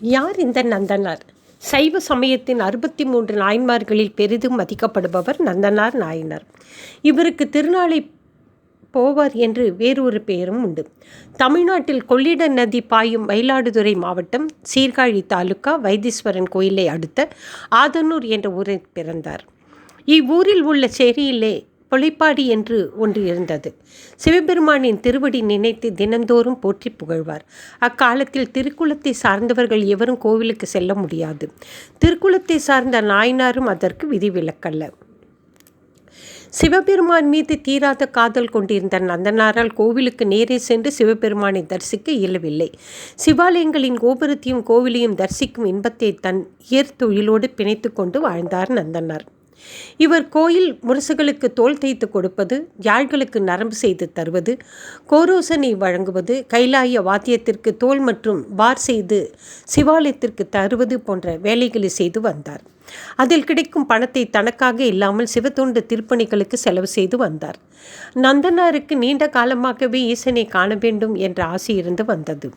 யார் இந்த நந்தனார்? சைவ சமயத்தின் 63 நாயன்மார்களில் பெரிதும் மதிக்கப்படுபவர் நந்தனார் நாயனார். இவருக்கு திருநாளை போவார் என்று வேறொரு பெயரும் உண்டு. தமிழ்நாட்டில் கொள்ளிட நதி பாயும் மயிலாடுதுறை மாவட்டம் சீர்காழி தாலுகா வைத்தீஸ்வரன் கோயிலை அடுத்த ஆதனூர் என்ற ஊரில் பிறந்தார். இவ்வூரில் உள்ள சேரியிலே பொலைப்பாடி என்று ஒன்று இருந்தது. சிவபெருமானின் திருவடி நினைத்து தினந்தோறும் போற்றி புகழ்வார். அக்காலத்தில் திருக்குலத்தை சார்ந்தவர்கள் எவரும் கோவிலுக்கு செல்ல முடியாது. திருக்குலத்தை சார்ந்த நாயனாரும் அதற்கு விதிவிலக்கல்ல. சிவபெருமான் மீது தீராத காதல் கொண்டிருந்த நந்தனாரால் கோவிலுக்கு நேரே சென்று சிவபெருமானை தரிசிக்க இயலவில்லை. சிவாலயங்களின் கோபுரத்தையும் கோவிலையும் தரிசிக்கும் இன்பத்தை தன் இயற்தொழிலோடு பிணைத்து கொண்டு வாழ்ந்தார் நந்தனார். இவர் கோயில் முரசுகளுக்கு தோல் தைத்து கொடுப்பது, யாழ்களுக்கு நரம்பு செய்து தருவது, கோரோசனை வழங்குவது, கைலாய வாத்தியத்திற்கு தோல் மற்றும் பார் செய்து சிவாலயத்திற்கு தருவது போன்ற வேலைகளை செய்து வந்தார். அதில் கிடைக்கும் பணத்தை தனக்காக இல்லாமல் சிவத்தொண்டு திருப்பணிகளுக்கு செலவு செய்து வந்தார். நந்தனாருக்கு நீண்ட காலமாகவே ஈசனை காண வேண்டும் என்ற ஆசை இருந்து வந்தது.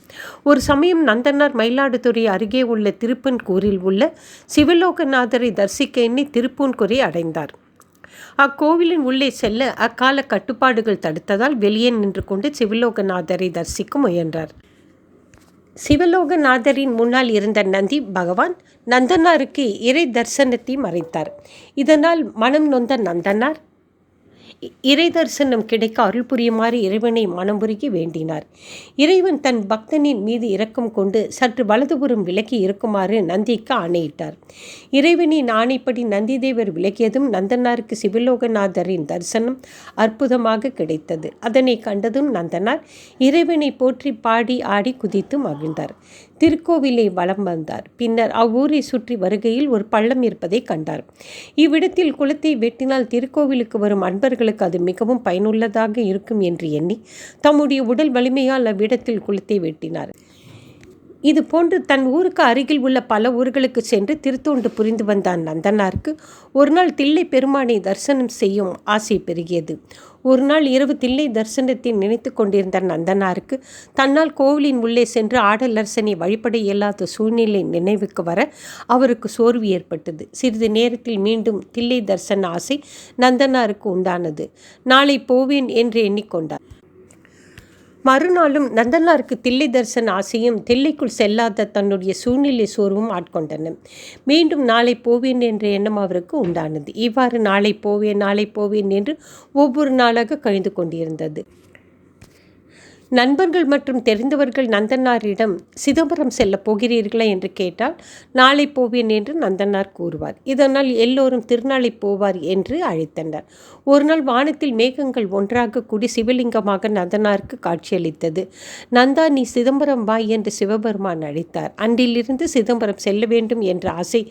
ஒரு சமயம் நந்தனார் மயிலாடுதுறை அருகே உள்ள திருப்பன்கூரில் உள்ள சிவலோகநாதரை தரிசிக்க எண்ணி திருப்பூன்கூரை அடைந்தார். அக்கோவிலின் உள்ளே செல்ல அக்கால கட்டுப்பாடுகள் தடுத்ததால் வெளியே நின்று கொண்டு சிவலோகநாதரை தரிசிக்க முயன்றார். சிவலோகநாதரின் முன்னால் இருந்த நந்தி பகவான் நந்தனாருக்கு இறை தரிசனத்தை மறைத்தார். இதனால் மனம் நொந்த நந்தனார் இறை தரிசனம் கிடைக்க அருள் புரியுமாறு இறைவனை மனமுருகி வேண்டினார். இறைவன் தன் பக்தனின் மீது இரக்கம் கொண்டு சற்று வலதுபுறம் விலகி இருக்குமாறு நந்திக்கு ஆணையிட்டார். இறைவனின் ஆணைப்படி நந்திதேவர் விலகியதும் நந்தனாருக்கு சிவலோகநாதரின் தரிசனம் அற்புதமாக கிடைத்தது. அதனை கண்டதும் நந்தனார் இறைவனை போற்றி பாடி ஆடி குதித்து மகிழ்ந்தார். திருக்கோவிலை வலம் வந்தார். பின்னர் அவ்வூரை சுற்றி வருகையில் ஒரு பள்ளம் இருப்பதை கண்டார். இவ்விடத்தில் குளத்தை வெட்டினால் திருக்கோவிலுக்கு வரும் அன்பர்களுக்கு அது மிகவும் பயனுள்ளதாக இருக்கும் என்று எண்ணி தம்முடைய உடல் வலிமையால் அவ்விடத்தில் குளத்தை வெட்டினார். இது போன்று தன் ஊருக்கு அருகில் உள்ள பல ஊர்களுக்கு சென்று திருத்தொண்டு புரிந்து வந்தான் நந்தனாருக்கு ஒரு நாள் தில்லை பெருமானை தரிசனம் செய்யும் ஆசை பெருகியது. ஒரு நாள் இரவு தில்லை தரிசனத்தை நினைத்து கொண்டிருந்த நந்தனாருக்கு தன்னால் கோவிலின் உள்ளே சென்று ஆடலரசனை வழிபட இயலாத சூழ்நிலை நினைவுக்கு வர அவருக்கு சோர்வு ஏற்பட்டது. சிறிது நேரத்தில் மீண்டும் தில்லை தரிசன ஆசை நந்தனாருக்கு உண்டானது. நாளை போவேன் என்று எண்ணிக்கொண்டார். மறுநாளும் நந்தனாருக்கு தில்லை தரிசன ஆசையும் தில்லைக்குள் செல்லாத தன்னுடைய சூழ்நிலை சோர்வும் ஆட்கொண்டன. மீண்டும் நாளை போவேன் என்ற எண்ணம் அவருக்கு உண்டானது. இவ்வாறு நாளை போவேன் என்று ஒவ்வொரு நாளாக கழிந்து கொண்டிருந்தது. நண்பர்கள் மற்றும் தெரிந்தவர்கள் நந்தனாரிடம் சிதம்பரம் செல்ல போகிறீர்களா என்று கேட்டால் நாளை போவேன் என்று நந்தனார் கூறுவார். இதனால் எல்லோரும் திருநாளை போவார் என்று அழைத்தனர். ஒரு நாள் வானத்தில் மேகங்கள் ஒன்றாக கூடி சிவலிங்கமாக நந்தனாருக்கு காட்சியளித்தது. நந்தா, நீ சிதம்பரம் வா என்று சிவபெருமான் அழைத்தார். அன்றிலிருந்து சிதம்பரம் செல்ல வேண்டும் என்ற ஆசை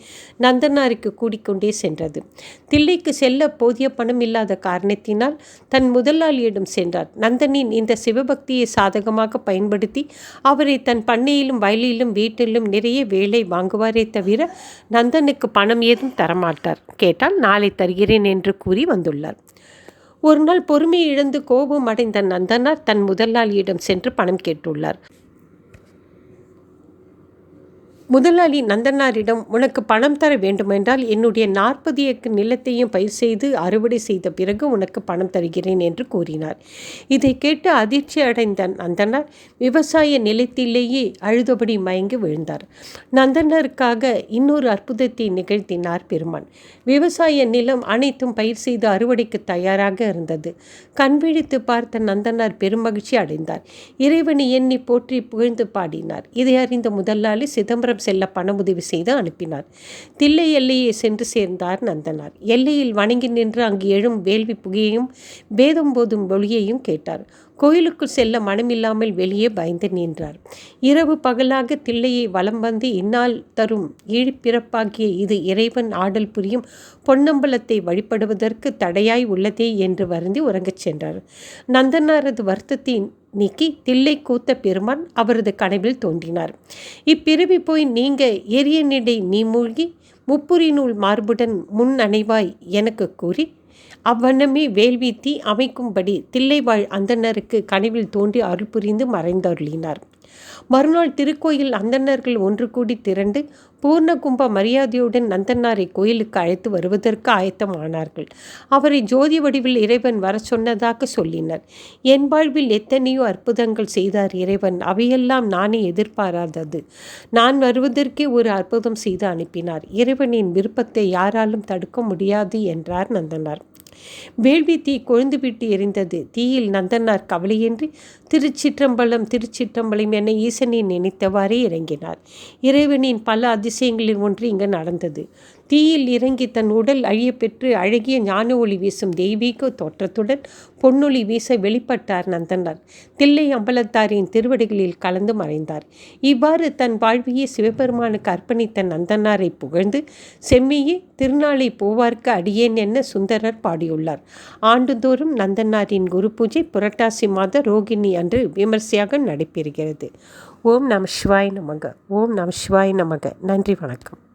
நந்தனாருக்கு கூடிக்கொண்டே சென்றது. தில்லைக்கு செல்ல போதிய பணம் இல்லாத காரணத்தினால் தன் முதலாளியிடம் சென்றார். நந்தனின் இந்த சிவபக்தியை சாதகமாக பயன்படுத்தி அவரை தன் பண்ணையிலும் வயலிலும் வீட்டிலும் நிறைய வேலை வாங்குவாரே தவிர நந்தனுக்கு பணம் ஏதும் தரமாட்டார். கேட்டால் நாளை தருகிறேன் என்று கூறி வந்துள்ளார். ஒரு நாள் பொறுமை இழந்து கோபம் அடைந்த நந்தனார் தன் முதலாளியிடம் சென்று பணம் கேட்டுள்ளார். முதலாளி நந்தனாரிடம், உனக்கு பணம் தர வேண்டுமென்றால் என்னுடைய 40 ஏக்கர் நிலத்தையும் பயிர் செய்து அறுவடை செய்த பிறகு உனக்கு பணம் தருகிறேன் என்று கூறினார். இதை கேட்டு அதிர்ச்சி அடைந்த நந்தனார் விவசாய நிலத்திலேயே அழுதபடி மயங்கி விழுந்தார். நந்தனாருக்காக இன்னொரு அற்புதத்தை நிகழ்த்தினார் பெருமான். விவசாய நிலம் அனைத்தும் பயிர் செய்து அறுவடைக்கு தயாராக இருந்தது. கண்விழித்து பார்த்த நந்தனார் பெருமகிழ்ச்சி அடைந்தார். இறைவனை எண்ணி போற்றி புகழ்ந்து பாடினார். இதை அறிந்த முதலாளி சிதம்பரம் செல்ல பண உதவி செய்து அனுப்பினார். தில்லை எல்லையை சென்று சேர்ந்தார் நந்தனார். எல்லையில் வணங்கி நின்று அங்கு எழும் வேள்வி புகையையும் வேதம் போதும் ஒளியையும் கேட்டார். கோயிலுக்குள் செல்ல மனமில்லாமல் வெளியே பயந்து நின்றார். இரவு பகலாக தில்லையை வலம் வந்து இந்நாள் தரும் ஈழிப்பிறப்பாகிய இது இறைவன் ஆடல் புரியும் பொன்னம்பலத்தை வழிபடுவதற்கு தடையாய் உள்ளதே என்று வருந்தி உறங்கச் சென்றார். நந்தனாரது வருத்தத்தை நீக்கி தில்லை கூத்த பெருமான் அவரது கனவில் தோன்றினார். இப்பிறவி போய் நீங்க எரியனிடை நீ மூழ்கி முப்புரி நூல் மார்புடன் முன் அணைவாய் எனக்கு கூறி அவ்வண்ணமே வேள்வி தீ அமைக்கும்படி தில்லைவாழ் அந்தணருக்கு கனவில் தோன்றி அருள் புரிந்து மறைந்தருளினார். மறுநாள் திருக்கோயில் அந்தணர்கள் ஒன்று கூடி திரண்டு பூர்ண கும்ப மரியாதையுடன் நந்தனாரை கோயிலுக்கு அழைத்து வருவதற்கு ஆயத்தமானார்கள். அவரை ஜோதி வடிவில் இறைவன் வர சொன்னதாக சொல்லினர். என் வாழ்வில் எத்தனையோ அற்புதங்கள் செய்தார் இறைவன், அவையெல்லாம் நானே எதிர்பாராதது. நான் வருவதற்கே ஒரு அற்புதம் செய்து அனுப்பினார். இறைவனின் விருப்பத்தை யாராலும் தடுக்க முடியாது என்றார் நந்தனார். வேள்வி தீ கொழுந்துவிட்டு எரிந்தது. தீயில் நந்தனார் கவலையின்றி திருச்சிற்றம்பலம் திருச்சிற்றம்பலம் என ஈசனை நினைத்தவாறே இறங்கினார். இறைவனின் பல அதிசயங்களில் ஒன்று இங்கு நடந்தது. தீயில் இறங்கி தன் உடல் அழிய பெற்று அழகிய ஞான ஒளி வீசும் தெய்வீக தோற்றத்துடன் பொன்னொளி வீச வெளிப்பட்டார் நந்தனார். தில்லை அம்பலத்தாரின் திருவடிகளில் கலந்து மறைந்தார். இவ்வாறு தன் வாழ்வையே சிவபெருமானுக்கு அர்ப்பணித்த நந்தனாரை புகழ்ந்து செம்மியே திருநாளை போவார்க்கு அடியேன் என்ன சுந்தரர் பாடியுள்ளார். ஆண்டுதோறும் நந்தனாரின் குரு பூஜை புரட்டாசி மாத ரோகிணி அன்று விமர்சையாக நடைபெறுகிறது. ஓம் நம சிவாய நமக. ஓம் நம சிவாய நமக. நன்றி, வணக்கம்.